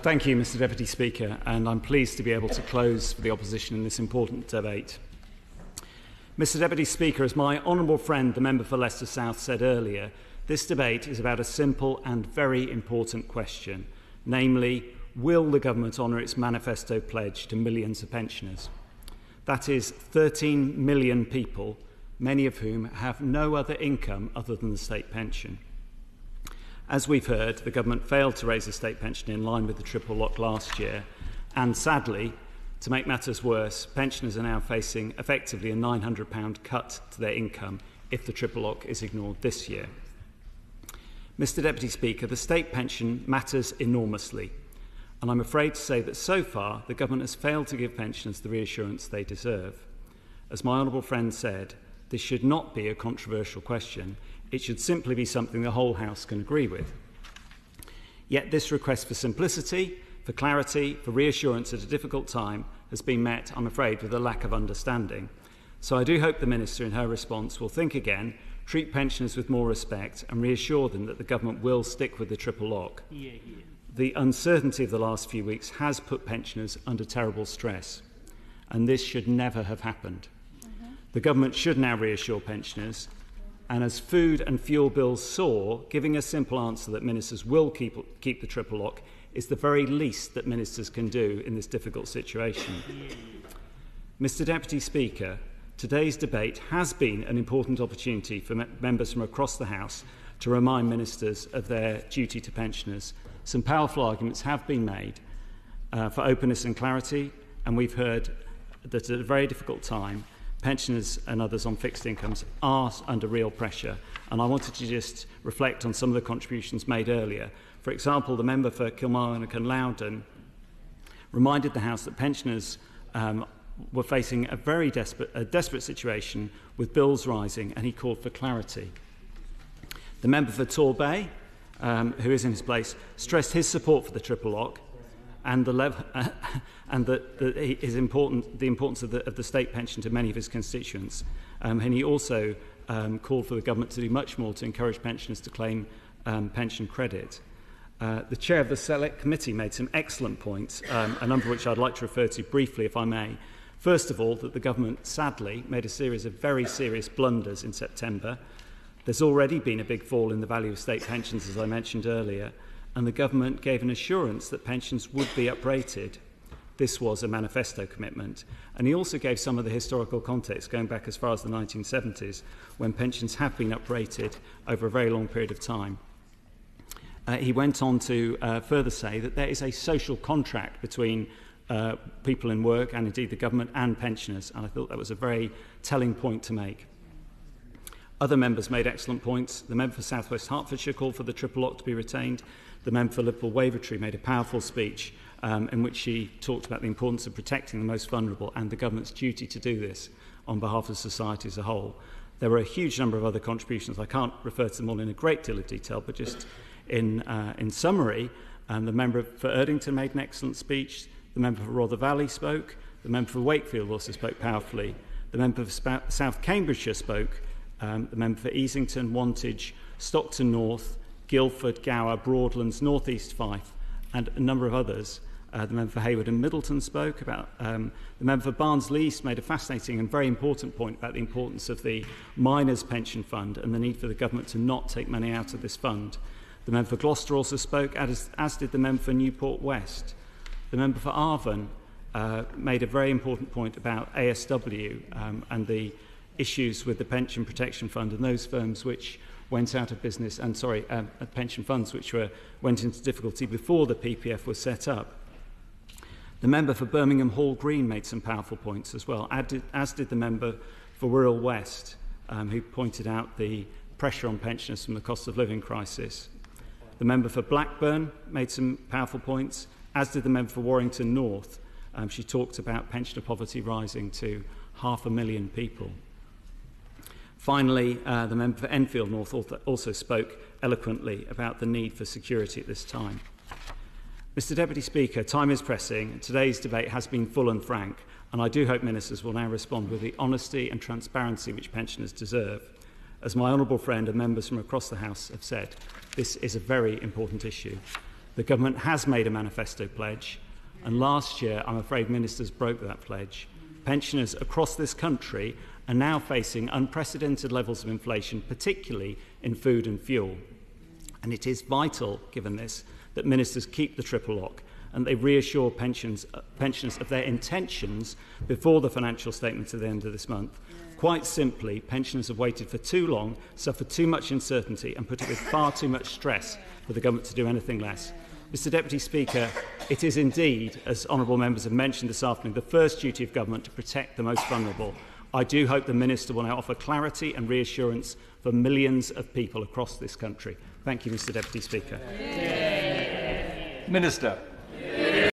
Thank you, Mr Deputy Speaker, and I'm pleased to be able to close for the opposition in this important debate. Mr Deputy Speaker, as my honourable friend, the member for Leicester South, said earlier, this debate is about a simple and very important question, namely, will the government honour its manifesto pledge to millions of pensioners? That is 13 million people, many of whom have no other income other than the state pension. As we've heard, the government failed to raise the state pension in line with the triple lock last year, and sadly, to make matters worse, pensioners are now facing effectively a £900 cut to their income if the triple lock is ignored this year. Mr Deputy Speaker, the state pension matters enormously, and I'm afraid to say that so far the government has failed to give pensioners the reassurance they deserve. As my honourable friend said, this should not be a controversial question. It should simply be something the whole House can agree with. Yet this request for simplicity, for clarity, for reassurance at a difficult time has been met, I'm afraid, with a lack of understanding. So I do hope the Minister in her response will think again, treat pensioners with more respect and reassure them that the government will stick with the triple lock. The uncertainty of the last few weeks has put pensioners under terrible stress, and this should never have happened. The government should now reassure pensioners, and as food and fuel bills soar, giving a simple answer that ministers will keep the triple lock is the very least that ministers can do in this difficult situation. Mr Deputy Speaker, today's debate has been an important opportunity for members from across the House to remind ministers of their duty to pensioners. Some powerful arguments have been made for openness and clarity, and we've heard that at a very difficult time, pensioners and others on fixed incomes are under real pressure, and I wanted to just reflect on some of the contributions made earlier. For example, the member for Kilmarnock and Loudoun reminded the House that pensioners were facing a very desperate situation with bills rising, and he called for clarity. The member for Torbay, who is in his place, stressed his support for the triple lock and the importance of the state pension to many of his constituents. And he also called for the government to do much more to encourage pensioners to claim pension credit. The chair of the Select Committee made some excellent points, a number of which I'd like to refer to briefly, if I may. First of all, that the government, sadly, made a series of very serious blunders in September. There's already been a big fall in the value of state pensions, as I mentioned earlier, and the government gave an assurance that pensions would be uprated. This was a manifesto commitment. And he also gave some of the historical context going back as far as the 1970s, when pensions have been uprated over a very long period of time. He went on to further say that there is a social contract between people in work and indeed the government and pensioners, and I thought that was a very telling point to make. Other members made excellent points. The member for South West Hertfordshire called for the triple lock to be retained. The member for Liverpool Wavertree made a powerful speech in which she talked about the importance of protecting the most vulnerable and the government's duty to do this on behalf of society as a whole. There were a huge number of other contributions. I can't refer to them all in a great deal of detail, but just in summary, the member for Erdington made an excellent speech. The member for Rother Valley spoke. The member for Wakefield also spoke powerfully. The member for South Cambridgeshire spoke. The member for Easington, Wantage, Stockton North, Guildford, Gower, Broadlands, North East Fife, and a number of others. The member for Hayward and Middleton spoke about. The member for Barnsley East made a fascinating and very important point about the importance of the miners' pension fund and the need for the government to not take money out of this fund. The member for Gloucester also spoke, as did the member for Newport West. The member for Arvon made a very important point about ASW and the issues with the pension protection fund and those firms which went out of business, and pension funds which went into difficulty before the PPF was set up. The member for Birmingham Hall Green made some powerful points as well, as did the member for Wirral West, who pointed out the pressure on pensioners from the cost of living crisis. The member for Blackburn made some powerful points, as did the member for Warrington North. She talked about pensioner poverty rising to 500,000 people. Finally, the member for Enfield North also spoke eloquently about the need for security at this time. Mr Deputy Speaker, time is pressing. Today's debate has been full and frank, and I do hope ministers will now respond with the honesty and transparency which pensioners deserve. As my honourable friend and members from across the House have said, this is a very important issue. The government has made a manifesto pledge, and last year, I'm afraid, ministers broke that pledge. Pensioners across this country are now facing unprecedented levels of inflation, particularly in food and fuel. And it is vital, given this, that ministers keep the triple lock and they reassure pensioners of their intentions before the financial statements at the end of this month. Quite simply, pensioners have waited for too long, suffered too much uncertainty and put it with far too much stress for the government to do anything less. Mr Deputy Speaker, it is indeed, as honourable members have mentioned this afternoon, the first duty of government to protect the most vulnerable. I do hope the Minister will now offer clarity and reassurance for millions of people across this country. Thank you, Mr Deputy Speaker. Minister.